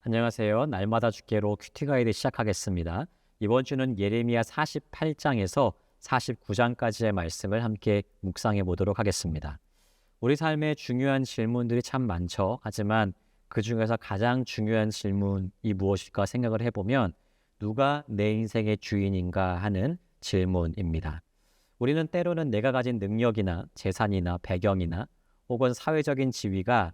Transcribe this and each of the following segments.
안녕하세요. 날마다 죽게로 큐티 가이드 시작하겠습니다. 이번 주는 예레미야 48장에서 49장까지의 말씀을 함께 묵상해 보도록 하겠습니다. 우리 삶에 중요한 질문들이 참 많죠. 하지만 그 중에서 가장 중요한 질문이 무엇일까 생각을 해보면 누가 내 인생의 주인인가 하는 질문입니다. 우리는 때로는 내가 가진 능력이나 재산이나 배경이나 혹은 사회적인 지위가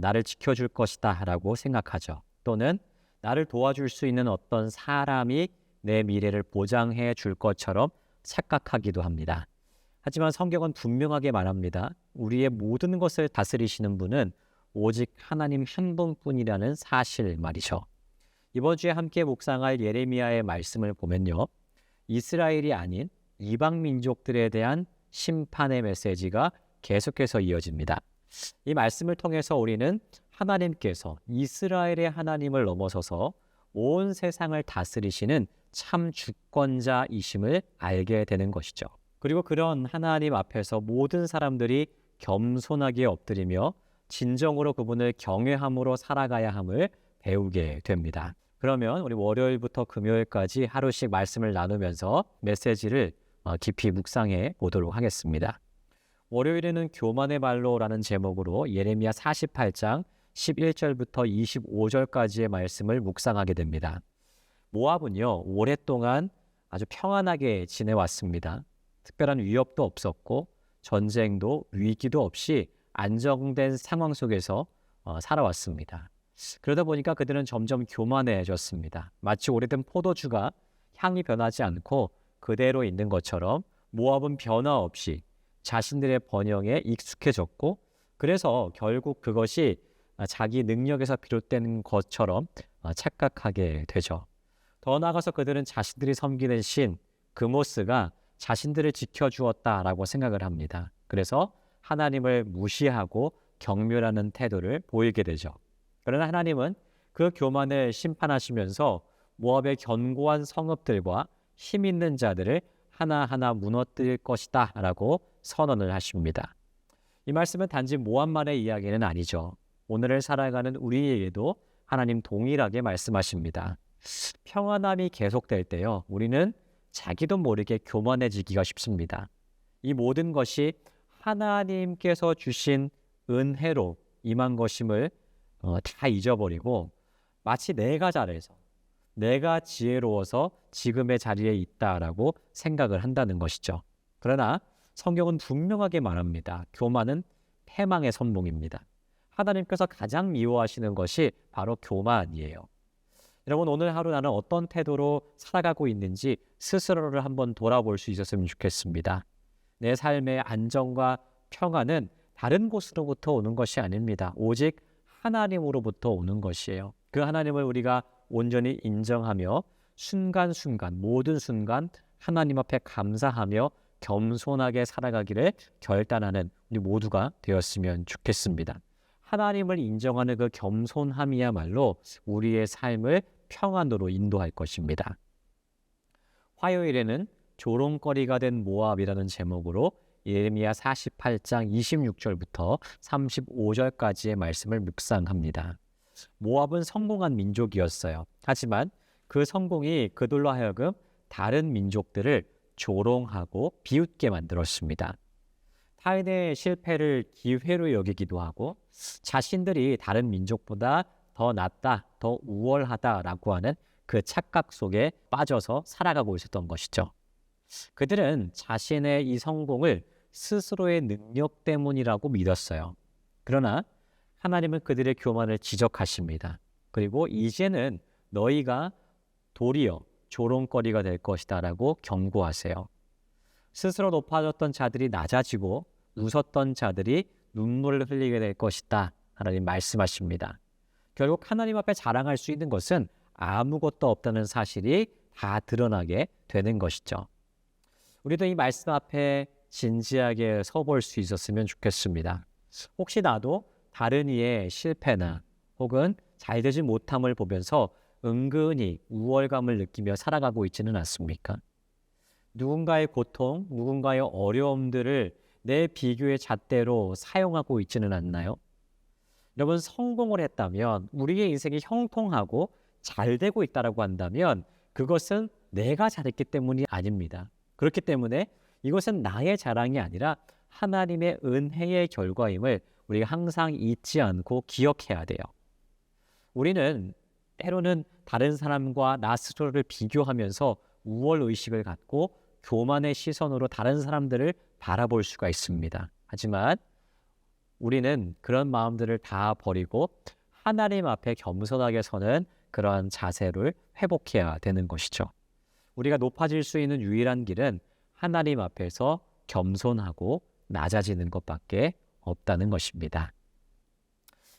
나를 지켜줄 것이다 라고 생각하죠. 또는 나를 도와줄 수 있는 어떤 사람이 내 미래를 보장해 줄 것처럼 착각하기도 합니다. 하지만 성경은 분명하게 말합니다. 우리의 모든 것을 다스리시는 분은 오직 하나님 한 분뿐이라는 사실 말이죠. 이번 주에 함께 묵상할 예레미야의 말씀을 보면요. 이스라엘이 아닌 이방 민족들에 대한 심판의 메시지가 계속해서 이어집니다. 이 말씀을 통해서 우리는 하나님께서 이스라엘의 하나님을 넘어서서 온 세상을 다스리시는 참 주권자이심을 알게 되는 것이죠. 그리고 그런 하나님 앞에서 모든 사람들이 겸손하게 엎드리며 진정으로 그분을 경외함으로 살아가야 함을 배우게 됩니다. 그러면 우리 월요일부터 금요일까지 하루씩 말씀을 나누면서 메시지를 깊이 묵상해 보도록 하겠습니다. 월요일에는 교만의 발로라는 제목으로 예레미야 48장 11절부터 25절까지의 말씀을 묵상하게 됩니다. 모압은요, 오랫동안 아주 평안하게 지내왔습니다. 특별한 위협도 없었고 전쟁도 위기도 없이 안정된 상황 속에서 살아왔습니다. 그러다 보니까 그들은 점점 교만해졌습니다. 마치 오래된 포도주가 향이 변하지 않고 그대로 있는 것처럼 모압은 변화 없이 자신들의 번영에 익숙해졌고 그래서 결국 그것이 자기 능력에서 비롯된 것처럼 착각하게 되죠. 더 나아가서 그들은 자신들이 섬기는 신 그모스가 자신들을 지켜주었다라고 생각을 합니다. 그래서 하나님을 무시하고 경멸하는 태도를 보이게 되죠. 그러나 하나님은 그 교만을 심판하시면서 모압의 견고한 성읍들과 힘 있는 자들을 하나하나 무너뜨릴 것이다 라고 선언을 하십니다. 이 말씀은 단지 모압만의 이야기는 아니죠. 오늘을 살아가는 우리에게도 하나님 동일하게 말씀하십니다. 평안함이 계속될 때요, 우리는 자기도 모르게 교만해지기가 쉽습니다. 이 모든 것이 하나님께서 주신 은혜로 임한 것임을 다 잊어버리고 마치 내가 잘해서 내가 지혜로워서 지금의 자리에 있다라고 생각을 한다는 것이죠. 그러나 성경은 분명하게 말합니다. 교만은 패망의 선봉입니다. 하나님께서 가장 미워하시는 것이 바로 교만이에요. 여러분, 오늘 하루 나는 어떤 태도로 살아가고 있는지 스스로를 한번 돌아볼 수 있었으면 좋겠습니다. 내 삶의 안정과 평안은 다른 곳으로부터 오는 것이 아닙니다. 오직 하나님으로부터 오는 것이에요. 그 하나님을 우리가 온전히 인정하며 순간순간 모든 순간 하나님 앞에 감사하며 겸손하게 살아가기를 결단하는 우리 모두가 되었으면 좋겠습니다. 하나님을 인정하는 그 겸손함이야말로 우리의 삶을 평안으로 인도할 것입니다. 화요일에는 조롱거리가 된 모압이라는 제목으로 예레미야 48장 26절부터 35절까지의 말씀을 묵상합니다. 모압은 성공한 민족이었어요. 하지만 그 성공이 그들로 하여금 다른 민족들을 조롱하고 비웃게 만들었습니다. 타인의 실패를 기회로 여기기도 하고 자신들이 다른 민족보다 더 낫다, 더 우월하다라고 하는 그 착각 속에 빠져서 살아가고 있었던 것이죠. 그들은 자신의 이 성공을 스스로의 능력 때문이라고 믿었어요. 그러나 하나님은 그들의 교만을 지적하십니다. 그리고 이제는 너희가 도리어 조롱거리가 될 것이다 라고 경고하세요. 스스로 높아졌던 자들이 낮아지고 웃었던 자들이 눈물을 흘리게 될 것이다 하나님 말씀하십니다. 결국 하나님 앞에 자랑할 수 있는 것은 아무것도 없다는 사실이 다 드러나게 되는 것이죠. 우리도 이 말씀 앞에 진지하게 서볼 수 있었으면 좋겠습니다. 혹시 나도 다른 이의 실패나 혹은 잘되지 못함을 보면서 은근히 우월감을 느끼며 살아가고 있지는 않습니까? 누군가의 고통, 누군가의 어려움들을 내 비교의 잣대로 사용하고 있지는 않나요? 여러분 성공을 했다면 우리의 인생이 형통하고 잘 되고 있다라고 한다면 그것은 내가 잘했기 때문이 아닙니다. 그렇기 때문에 이것은 나의 자랑이 아니라 하나님의 은혜의 결과임을 우리가 항상 잊지 않고 기억해야 돼요. 우리는 때로는 다른 사람과 나 스스로를 비교하면서 우월의식을 갖고 교만의 시선으로 다른 사람들을 바라볼 수가 있습니다. 하지만 우리는 그런 마음들을 다 버리고 하나님 앞에 겸손하게 서는 그러한 자세를 회복해야 되는 것이죠. 우리가 높아질 수 있는 유일한 길은 하나님 앞에서 겸손하고 낮아지는 것밖에 없다는 것입니다.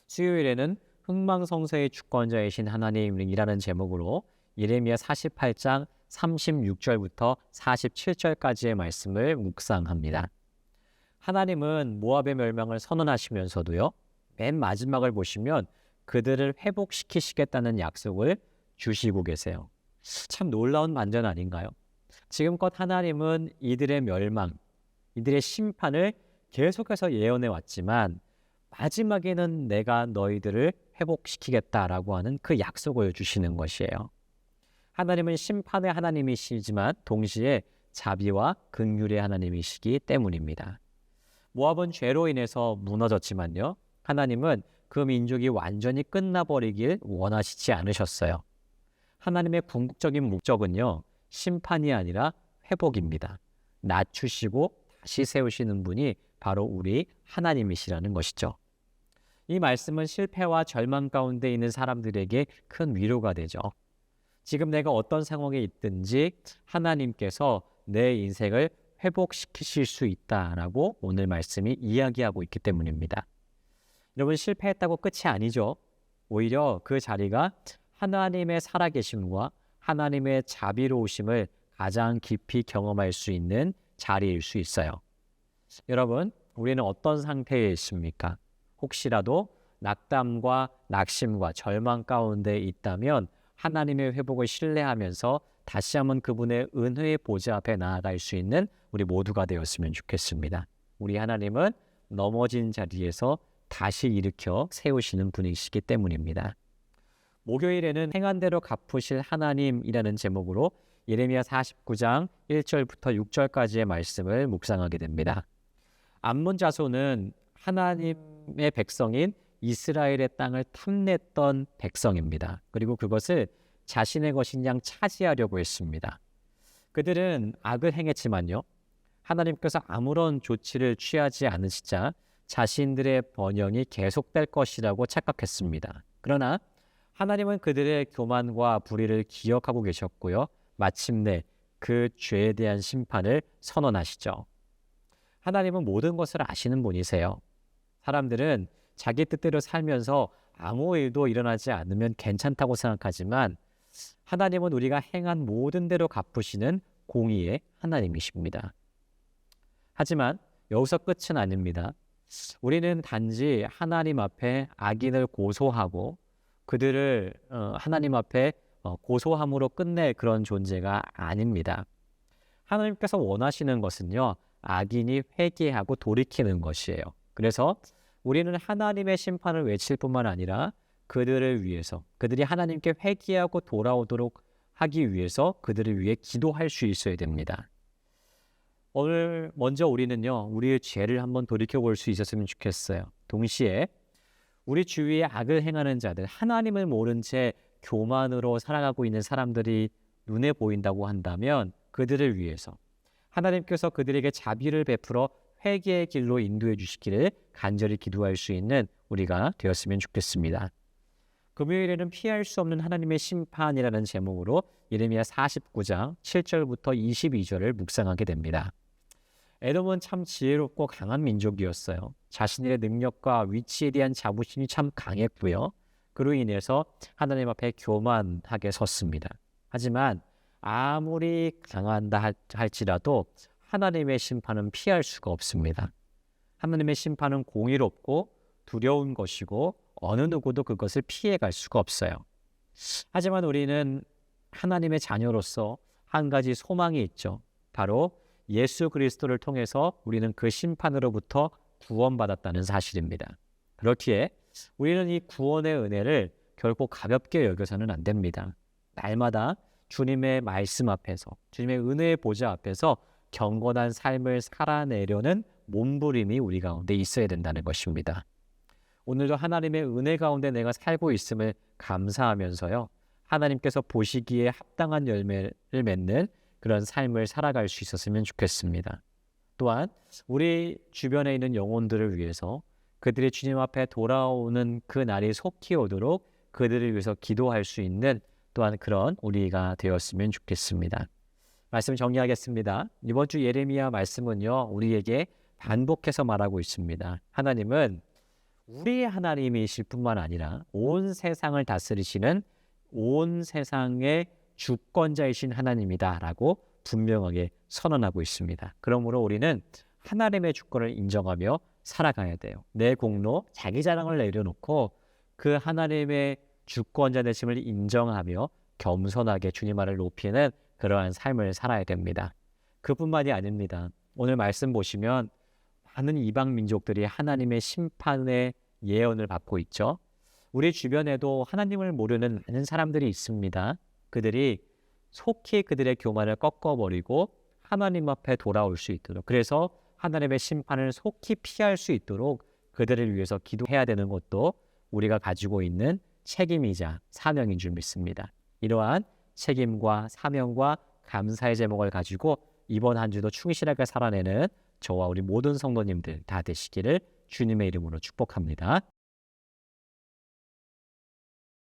수요일에는 흥망성쇠의 주권자이신 하나님이라는 제목으로 예레미야 48장 36절부터 47절까지의 말씀을 묵상합니다. 하나님은 모압의 멸망을 선언하시면서도요, 맨 마지막을 보시면 그들을 회복시키시겠다는 약속을 주시고 계세요. 참 놀라운 반전 아닌가요? 지금껏 하나님은 이들의 멸망, 이들의 심판을 계속해서 예언해 왔지만 마지막에는 내가 너희들을 회복시키겠다라고 하는 그 약속을 주시는 것이에요. 하나님은 심판의 하나님이시지만 동시에 자비와 긍휼의 하나님이시기 때문입니다. 모압은 죄로 인해서 무너졌지만요, 하나님은 그 민족이 완전히 끝나버리길 원하시지 않으셨어요. 하나님의 궁극적인 목적은요, 심판이 아니라 회복입니다. 낮추시고 다시 세우시는 분이 바로 우리 하나님이시라는 것이죠. 이 말씀은 실패와 절망 가운데 있는 사람들에게 큰 위로가 되죠. 지금 내가 어떤 상황에 있든지 하나님께서 내 인생을 회복시키실 수 있다라고 오늘 말씀이 이야기하고 있기 때문입니다. 여러분, 실패했다고 끝이 아니죠. 오히려 그 자리가 하나님의 살아계심과 하나님의 자비로우심을 가장 깊이 경험할 수 있는 자리일 수 있어요. 여러분, 우리는 어떤 상태에 있습니까? 혹시라도 낙담과 낙심과 절망 가운데 있다면 하나님의 회복을 신뢰하면서 다시 한번 그분의 은혜의 보좌 앞에 나아갈 수 있는 우리 모두가 되었으면 좋겠습니다. 우리 하나님은 넘어진 자리에서 다시 일으켜 세우시는 분이시기 때문입니다. 목요일에는 행한 대로 갚으실 하나님이라는 제목으로 예레미야 49장 1절부터 6절까지의 말씀을 묵상하게 됩니다. 암몬 자손은 하나님의 백성인 이스라엘의 땅을 탐냈던 백성입니다. 그리고 그것을 자신의 것인 양 차지하려고 했습니다. 그들은 악을 행했지만요, 하나님께서 아무런 조치를 취하지 않으시자 자신들의 번영이 계속될 것이라고 착각했습니다. 그러나 하나님은 그들의 교만과 불의를 기억하고 계셨고요, 마침내 그 죄에 대한 심판을 선언하시죠. 하나님은 모든 것을 아시는 분이세요. 사람들은 자기 뜻대로 살면서 아무 일도 일어나지 않으면 괜찮다고 생각하지만 하나님은 우리가 행한 모든 대로 갚으시는 공의의 하나님이십니다. 하지만 여기서 끝은 아닙니다. 우리는 단지 하나님 앞에 악인을 고소하고 그들을 하나님 앞에 고소함으로 끝낼 그런 존재가 아닙니다. 하나님께서 원하시는 것은요, 악인이 회개하고 돌이키는 것이에요. 그래서 우리는 하나님의 심판을 외칠 뿐만 아니라 그들을 위해서, 그들이 하나님께 회개하고 돌아오도록 하기 위해서 그들을 위해 기도할 수 있어야 됩니다. 오늘 먼저 우리는요, 우리의 죄를 한번 돌이켜볼 수 있었으면 좋겠어요. 동시에 우리 주위에 악을 행하는 자들, 하나님을 모른 채 교만으로 살아가고 있는 사람들이 눈에 보인다고 한다면 그들을 위해서 하나님께서 그들에게 자비를 베풀어 회개의 길로 인도해 주시기를 간절히 기도할 수 있는 우리가 되었으면 좋겠습니다. 금요일에는 피할 수 없는 하나님의 심판이라는 제목으로 예레미야 49장 7절부터 22절을 묵상하게 됩니다. 에돔은 참 지혜롭고 강한 민족이었어요. 자신의 능력과 위치에 대한 자부심이 참 강했고요. 그로 인해서 하나님 앞에 교만하게 섰습니다. 하지만 아무리 강한다 할지라도 하나님의 심판은 피할 수가 없습니다. 하나님의 심판은 공의롭고 두려운 것이고 어느 누구도 그것을 피해갈 수가 없어요. 하지만 우리는 하나님의 자녀로서 한 가지 소망이 있죠. 바로 예수 그리스도를 통해서 우리는 그 심판으로부터 구원받았다는 사실입니다. 그렇기에 우리는 이 구원의 은혜를 결코 가볍게 여겨서는 안 됩니다. 날마다 주님의 말씀 앞에서, 주님의 은혜의 보좌 앞에서 경건한 삶을 살아내려는 몸부림이 우리 가운데 있어야 된다는 것입니다. 오늘도 하나님의 은혜 가운데 내가 살고 있음을 감사하면서요. 하나님께서 보시기에 합당한 열매를 맺는 그런 삶을 살아갈 수 있었으면 좋겠습니다. 또한 우리 주변에 있는 영혼들을 위해서 그들이 주님 앞에 돌아오는 그 날이 속히 오도록 그들을 위해서 기도할 수 있는 또한 그런 우리가 되었으면 좋겠습니다. 말씀 정리하겠습니다. 이번 주 예레미야 말씀은요, 우리에게 반복해서 말하고 있습니다. 하나님은 우리의 하나님이실 뿐만 아니라 온 세상을 다스리시는 온 세상의 주권자이신 하나님이다라고 분명하게 선언하고 있습니다. 그러므로 우리는 하나님의 주권을 인정하며 살아가야 돼요. 내 공로, 자기 자랑을 내려놓고 그 하나님의 주권자 되심을 인정하며 겸손하게 주님 말을 높이는 그러한 삶을 살아야 됩니다. 그뿐만이 아닙니다. 오늘 말씀 보시면 많은 이방 민족들이 하나님의 심판의 예언을 받고 있죠. 우리 주변에도 하나님을 모르는 많은 사람들이 있습니다. 그들이 속히 그들의 교만을 꺾어버리고 하나님 앞에 돌아올 수 있도록, 그래서 하나님의 심판을 속히 피할 수 있도록 그들을 위해서 기도해야 되는 것도 우리가 가지고 있는 책임이자 사명인 줄 믿습니다. 이러한 책임과 사명과 감사의 제목을 가지고 이번 한 주도 충실하게 살아내는 저와 우리 모든 성도님들 다 되시기를 주님의 이름으로 축복합니다.